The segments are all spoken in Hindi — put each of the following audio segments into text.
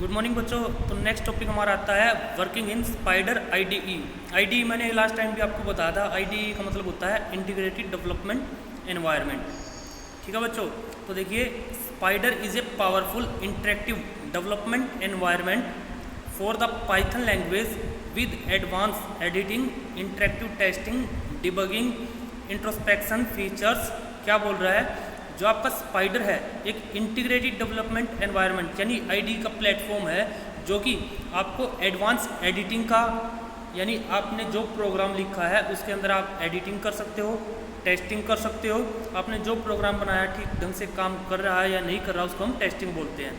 गुड मॉर्निंग बच्चों। तो नेक्स्ट टॉपिक हमारा आता है working in Spyder IDE. IDE मैंने लास्ट टाइम भी आपको बताया था। आईडीई का मतलब होता है इंटीग्रेटेड डेवलपमेंट एनवायरनमेंट। ठीक है बच्चों, तो देखिए spider is a powerful interactive development environment for the Python language with advance editing, interactive testing, debugging, introspection features. क्या बोल रहा है? जो आपका स्पाइडर है एक इंटीग्रेटेड डेवलपमेंट एनवायरनमेंट यानी आईडी का प्लेटफॉर्म है जो कि आपको एडवांस एडिटिंग का, यानी आपने जो प्रोग्राम लिखा है उसके अंदर आप एडिटिंग कर सकते हो, टेस्टिंग कर सकते हो। आपने जो प्रोग्राम बनाया ठीक ढंग से काम कर रहा है या नहीं कर रहा उसको हम टेस्टिंग बोलते हैं।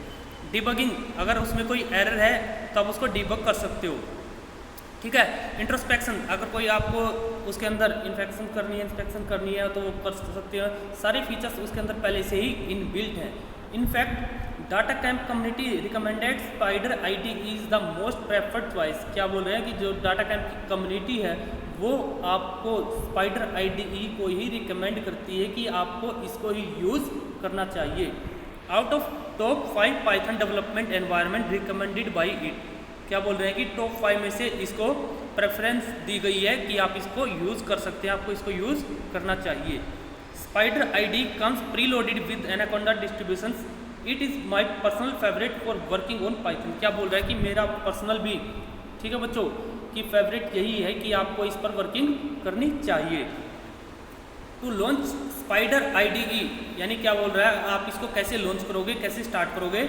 डिबगिंग, अगर उसमें कोई एरर है तो आप उसको डिबग कर सकते हो। ठीक है। इंट्रोस्पेक्शन, अगर कोई आपको उसके अंदर इंस्पेक्शन करनी है तो वो कर सकते हैं। सारे फीचर्स उसके अंदर पहले से ही इनबिल्ट हैं। In fact data camp community recommended spider ID is the most preferred choice. क्या बोल रहे हैं कि जो डाटा कैंप की कम्युनिटी है वो आपको स्पाइडर आईडीई को ही रिकमेंड करती है कि आपको इसको ही यूज़ करना चाहिए। Out of top 5 Python development environment recommended by it. क्या बोल रहे हैं कि टॉप 5 में से इसको प्रेफरेंस दी गई है कि आप इसको यूज़ कर सकते हैं, आपको इसको यूज़ करना चाहिए। Spider ID comes pre loaded with anaconda distributions. It is my personal favourite for working on Python. क्या बोल रहा है कि मेरा पर्सनल भी, ठीक है बच्चों, कि फेवरेट यही है कि आपको इस पर वर्किंग करनी चाहिए। टू लॉन्च स्पाइडर आईडीई, यानी क्या बोल रहा है आप इसको कैसे लॉन्च करोगे, कैसे स्टार्ट करोगे।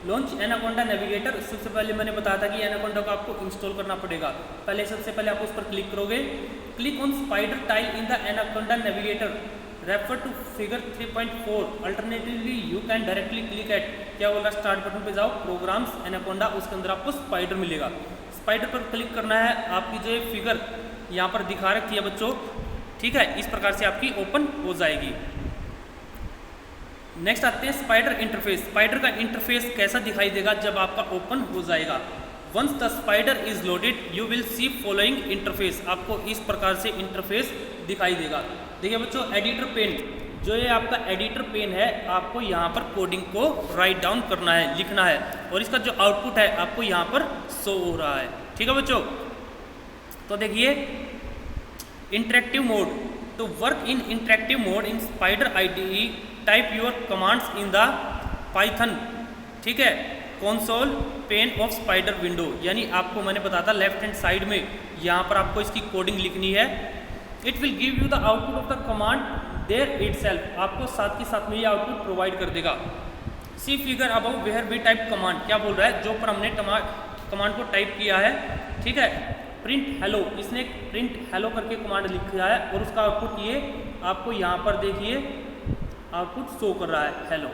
Launch anaconda navigator. सबसे पहले मैंने बताया था कि एनाकोंडा को आपको इंस्टॉल करना पड़ेगा। सबसे पहले आप उस पर क्लिक करोगे। Click on Spyder tile in the Anaconda navigator, refer to figure 3.4। Alternatively you can directly click at, क्या बोल रहा है, स्टार्ट बटन पे जाओ, प्रोग्राम्स एनाकोंडा, उसके अंदर आपको स्पाइडर मिलेगा। स्पाइडर पर क्लिक करना है। आपकी जो फिगर यहाँ पर दिखा रखी है बच्चों, ठीक है, इस प्रकार से आपकी ओपन हो जाएगी। नेक्स्ट आते हैं स्पाइडर इंटरफेस। स्पाइडर का इंटरफेस कैसा दिखाई देगा जब आपका ओपन हो जाएगा। Once the Spyder is loaded you will see following interface. आपको इस प्रकार से इंटरफेस दिखाई देगा। देखिए बच्चों, एडिटर पेन, जो ये आपका एडिटर पेन है, आपको यहाँ पर कोडिंग को राइट डाउन करना है, लिखना है, और इसका जो आउटपुट है आपको यहाँ पर शो हो रहा है। ठीक है बच्चों, तो देखिए इंटरेक्टिव मोड। तो work in interactive mode in Spyder IDE, type your commands in the Python, ठीक है, console pain of spider window. यानी आपको मैंने बताया था लेफ्ट हैंड साइड में यहाँ पर आपको इसकी कोडिंग लिखनी है। It will give you the output of the command there itself. आपको साथ के साथ में ये आउटपुट प्रोवाइड कर देगा। See figure above where we type command. क्या बोल रहा है, जो पर हमने कमांड को टाइप किया है, ठीक है, प्रिंट हेलो, इसने प्रिंट हेलो करके कमांड लिखा है और उसका आउटपुट ये आपको यहाँ पर देखिए आउटपुट शो कर रहा है, hello.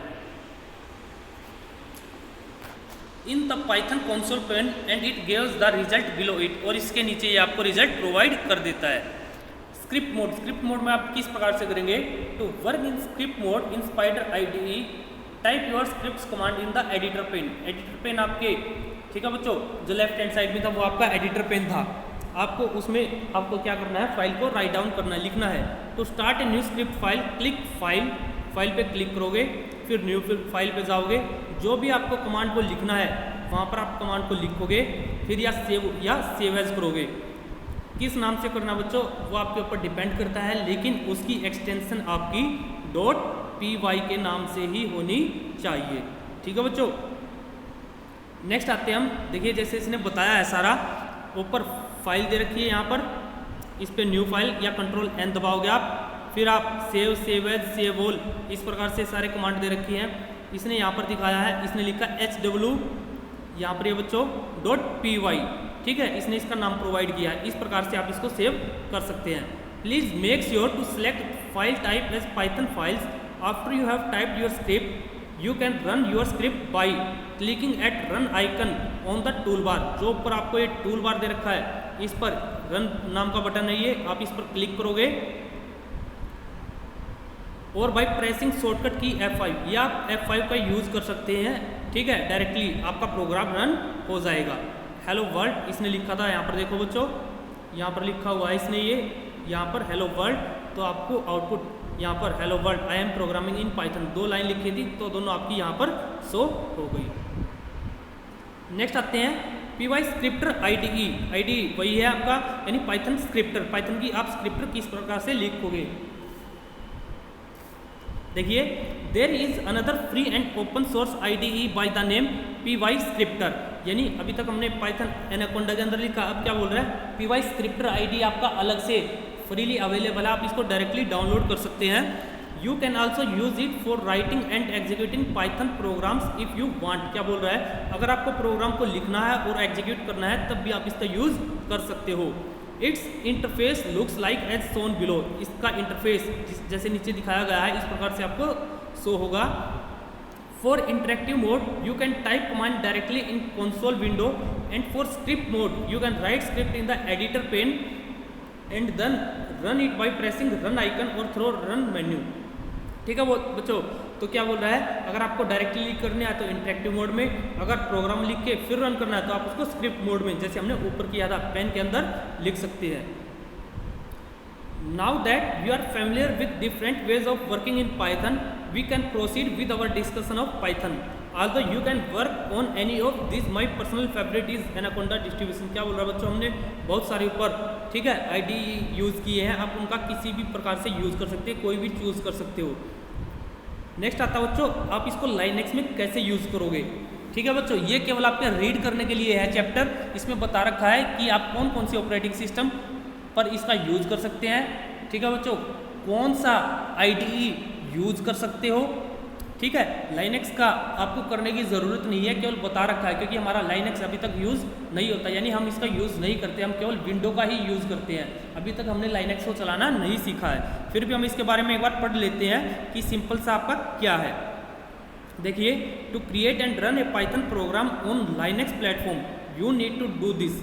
In the Python console pane and it gives the result below it. और इसके नीचे ये आपको रिजल्ट प्रोवाइड कर देता है। Script mode. स्क्रिप्ट मोड में आप किस प्रकार से करेंगे। To work in script mode in Spyder IDE, type your scripts command in the editor pane. Editor pane आपके, ठीक है बच्चों, जो लेफ्ट हैंड साइड में था वो आपका एडिटर पेन था। आपको उसमें आपको क्या करना है, फाइल को राइट डाउन करना है, लिखना है। तो start a new script file, click file, file पे क्लिक करोगे, फिर न्यू फाइल पे जाओगे। जो भी आपको कमांड को लिखना है वहाँ पर आप कमांड को लिखोगे, फिर या सेव एज करोगे। किस नाम से करना बच्चों वो आपके ऊपर डिपेंड करता है, लेकिन उसकी एक्सटेंशन आपकी .py के नाम से ही होनी चाहिए। ठीक है बच्चों, नेक्स्ट आते हैं हम। देखिए जैसे इसने बताया है सारा, ऊपर फाइल दे रखी है, यहाँ पर इस पर न्यू फाइल या कंट्रोल एन दबाओगे आप, फिर आप सेव एज, सेव ऑल, इस प्रकार से सारे कमांड दे रखी हैं। इसने यहाँ पर दिखाया है, इसने लिखा HW, यहाँ पर ये बच्चों .py, ठीक है, इसने इसका नाम प्रोवाइड किया है। इस प्रकार से आप इसको सेव कर सकते हैं। Please make sure to select file type as Python files. After you have typed your script you can run your script by clicking at run icon on the toolbar. जो ऊपर आपको ये टूल बार दे रखा है, इस पर रन नाम का बटन है ये, आप इस पर क्लिक करोगे और बाई प्रेसिंग शॉर्टकट की F5, या आप F5 का यूज़ कर सकते हैं। ठीक है, डायरेक्टली आपका प्रोग्राम रन हो जाएगा। हेलो वर्ल्ड इसने लिखा था, यहाँ पर देखो बच्चों, यहाँ पर लिखा हुआ है इसने ये, यहाँ पर हेलो वर्ल्ड, तो आपको आउटपुट यहाँ पर hello world I am programming in Python 2 line लिखी थी, तो दोनों आपकी यहाँ पर शो हो गई। नेक्स्ट आते हैं PY स्क्रिप्टर IDE। IDE वही है आपका यानी पाइथन स्क्रिप्टर, पाइथन की आप स्क्रिप्टर किस प्रकार से लिखोगे। देखिए there is another free and open source IDE by the name PY scripter, यानी अभी तक हमने पाइथन एनाकोंडा के अंदर लिखा, अब क्या बोल रहा है PY स्क्रिप्टर IDE आपका अलग से फ्रीली अवेलेबल है, आप इसको डायरेक्टली डाउनलोड कर सकते हैं। You can also use it for writing and executing Python programs if you want. क्या बोल रहा है, अगर आपको प्रोग्राम को लिखना है और एग्जीक्यूट करना है तब भी आप इसका यूज कर सकते हो। Its interface looks like as shown below, इसका इंटरफेस जैसे नीचे दिखाया गया है इस प्रकार से आपको शो होगा। For interactive mode you can type command directly in console window, and for script mode you can write script in the editor pane and then run it by pressing run icon और थ्रो रन मेन्यू। ठीक है वो बच्चों, तो क्या बोल रहा है, अगर आपको डायरेक्टली लिख करना है तो इंटरेक्टिव मोड में, अगर प्रोग्राम लिख के फिर रन करना है तो आप उसको स्क्रिप्ट मोड में जैसे हमने ऊपर किया था पेन के अंदर लिख सकते हैं। Now that you are familiar with different ways of working in Python, we can proceed with our discussion of Python. although you can work on any of these, my personal favorite is Anaconda distribution। क्या बोल रहा है बच्चों, हमने बहुत सारे ऊपर ठीक है IDE यूज़ किए हैं, आप उनका किसी भी प्रकार से यूज़ कर सकते हैं, कोई भी चूज़ कर सकते हो। नेक्स्ट आता है बच्चों, आप इसको लाइनेक्स में कैसे यूज़ करोगे। ठीक है बच्चों, ये केवल आपके रीड करने के लिए है चैप्टर, इसमें बता रखा है कि आप कौन कौन से ऑपरेटिंग सिस्टम पर इसका यूज़ कर सकते हैं। ठीक है बच्चों, कौन सा IDE यूज़ कर सकते हो। ठीक है, लाइनेक्स का आपको करने की ज़रूरत नहीं है, केवल बता रखा है क्योंकि हमारा लाइनेक्स अभी तक यूज़ नहीं होता, यानी हम इसका यूज़ नहीं करते, हम केवल विंडो का ही यूज़ करते हैं। अभी तक हमने लाइनेक्स को चलाना नहीं सीखा है, फिर भी हम इसके बारे में एक बार पढ़ लेते हैं कि सिंपल सा आपका क्या है। देखिए, to create and run a Python program on Linux platform you need to do this.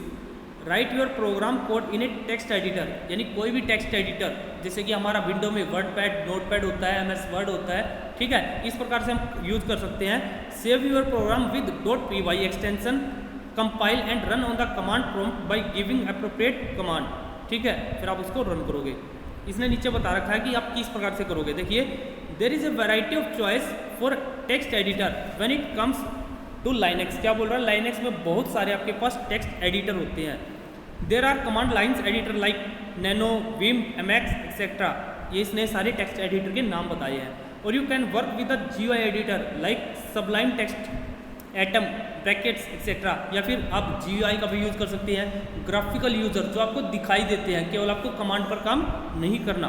Write your program code in a text editor, यानी कोई भी टेक्स्ट एडिटर, जैसे कि हमारा विंडो में वर्ड पैड, नोट पैड होता है, MS वर्ड होता है। ठीक है, इस प्रकार से हम यूज़ कर सकते हैं। Save your program with .py extension, compile and run on the command prompt by giving appropriate command. ठीक है, फिर आप उसको रन करोगे। इसने नीचे बता रखा है कि आप किस प्रकार से करोगे। देखिए, there is a variety of choice for text editor when it comes to Linux. क्या बोल रहा है, लाइनेक्स में बहुत सारे आपके पास टेक्स्ट एडिटर होते हैं। There R command lines editor like nano, Vim, MX etcetera, ये इसने सारे टेक्स्ट एडिटर के नाम बताए हैं। और you can work with the GUI editor like Sublime text, atom, brackets etcetera, या फिर आप GUI का भी यूज़ कर सकते हैं। ग्राफिकल यूजर जो आपको दिखाई देते हैं, केवल आपको कमांड पर काम नहीं करना।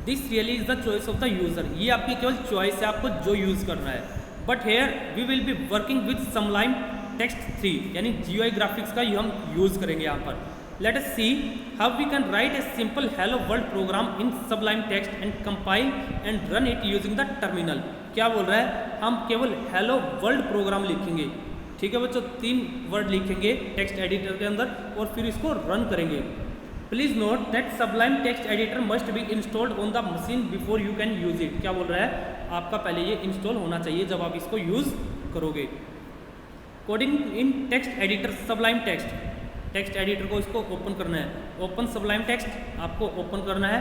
This really is the choice of the user, ये आपकी केवल चॉइस है, आपको जो यूज़ करना है। But here we will be working with Sublime Text 3, यानी GUI ग्राफिक्स का हम यूज़ करेंगे यहाँ पर। Let us see how we can write a simple hello world program in Sublime Text and compile and run it using the terminal. क्या बोल रहा है, हम केवल हेलो वर्ल्ड प्रोग्राम लिखेंगे। ठीक है बच्चों, 3 वर्ड लिखेंगे टेक्स्ट एडिटर के अंदर और फिर इसको रन करेंगे। Please note that Sublime text editor must be installed on the machine before you can use it. क्या बोल रहा है, आपका पहले ये इंस्टॉल होना चाहिए जब आप इसको यूज़ करोगे। Coding in text editor Sublime text, text editor को इसको ओपन करना है। ओपन सबलाइम टेक्स्ट आपको ओपन करना है।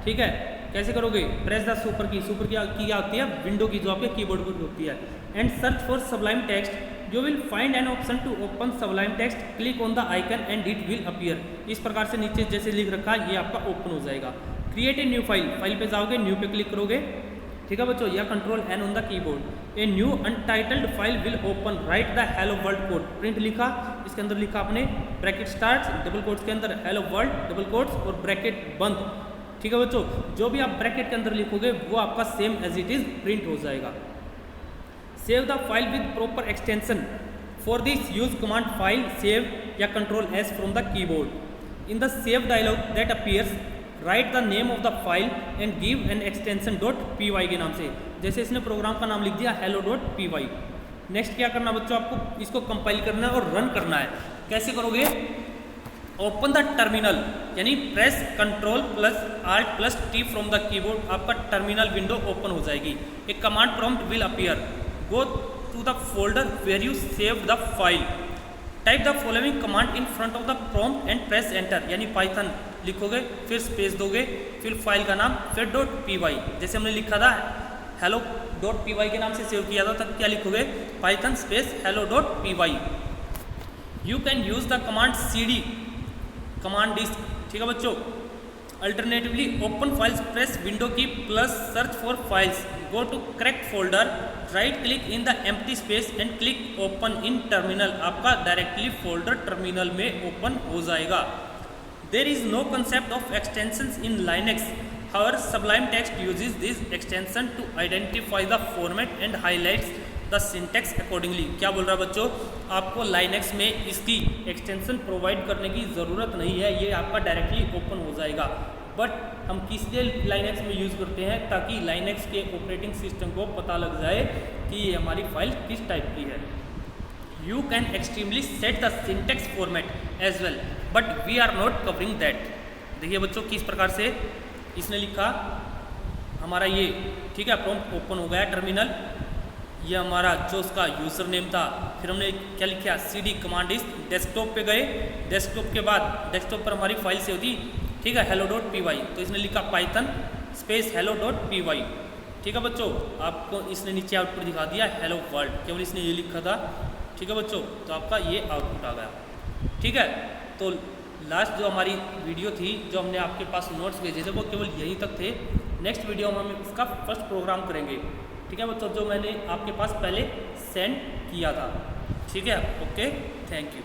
ठीक है, कैसे करोगे, प्रेस द सुपर की क्या होती है, विंडो की जो आपके कीबोर्ड पर होती है, and search for Sublime Text. You will find an option to open Sublime Text, click on the icon and it will appear. इस प्रकार से नीचे जैसे लिख रखा है ये आपका ओपन हो जाएगा। Create a new file, file पे जाओगे, न्यू पे क्लिक करोगे। ठीक है बच्चों, या Ctrl+N on the keyboard. A new untitled file will open, right the hello world code. Print लिखा, इसके अंदर लिखा आपने ब्रैकेट स्टार्ट, डबल कोट्स के अंदर हेलो वर्ल्ड, डबल कोट्स और ब्रैकेट बंद। ठीक है बच्चों, जो भी आप ब्रैकेट के अंदर लिखोगे वो आपका same as it is print हो जाएगा। Save the file with proper extension, for this use command file save या Ctrl+S from the keyboard. In the save dialog that appears, write the name of the file and give an extension .py के नाम से, जैसे इसने प्रोग्राम का नाम लिख दिया hello.py। नेक्स्ट क्या करना बच्चों, आपको इसको कंपाइल करना है और रन करना है। कैसे करोगे, ओपन द टर्मिनल, यानी press Ctrl+Alt+T from the keyboard, आपका टर्मिनल विंडो ओपन हो जाएगी। एक command prompt will appear, go to the folder where you save the file, type the following command in front of the prompt and press enter, यानी पाइथन लिखोगे, फिर स्पेस दोगे, फिर फाइल का नाम, फिर .py, जैसे हमने लिखा था हेलो .py के नाम से सेव किया था, तब क्या लिखोगे, Python space hello.py। You can use the command cd command disk, ठीक है बच्चों। Alternatively open files press window key plus search for files, go to correct folder, right click in the empty space and click open in terminal. आपका डायरेक्टली फोल्डर टर्मिनल में ओपन हो जाएगा। There is no concept of extensions in Linux, however Sublime Text uses this extension to identify the format and highlights the syntax accordingly। क्या बोल रहा है बच्चों, आपको लाइनेक्स में इसकी एक्सटेंशन प्रोवाइड करने की ज़रूरत नहीं है, ये आपका डायरेक्टली ओपन हो जाएगा। बट हम किस लिए लाइनेक्स में यूज़ करते हैं, ताकि लाइनेक्स के ऑपरेटिंग सिस्टम को पता लग जाए कि ये हमारी फाइल किस टाइप की है। You can extremely set the syntax format as well, but we are not covering that. देखिए बच्चों किस प्रकार से इसने लिखा, हमारा ये ठीक है प्रॉम्प्ट ओपन हो गया टर्मिनल, ये हमारा जो उसका यूज़र नेम था, फिर हमने क्या लिखा cd कमांड डिस्क, डेस्कटॉप पे गए, डेस्कटॉप के बाद डेस्कटॉप पर हमारी फाइल सेव थी, ठीक है hello.py, तो इसने लिखा पाइथन स्पेस hello.py, ठीक है बच्चों। आपको इसने नीचे आउटपुट दिखा दिया हेलो वर्ल्ड, केवल इसने ये लिखा था, ठीक है बच्चों। तो आपका ये आउटपुट आ गया, ठीक है। तो लास्ट जो हमारी वीडियो थी, जो हमने आपके पास नोट्स भेजे थे, वो केवल यहीं तक थे। नेक्स्ट वीडियो में हम इसका फर्स्ट प्रोग्राम करेंगे, ठीक है बच्चों, जो मैंने आपके पास पहले सेंड किया था, ठीक है। Okay, thank you.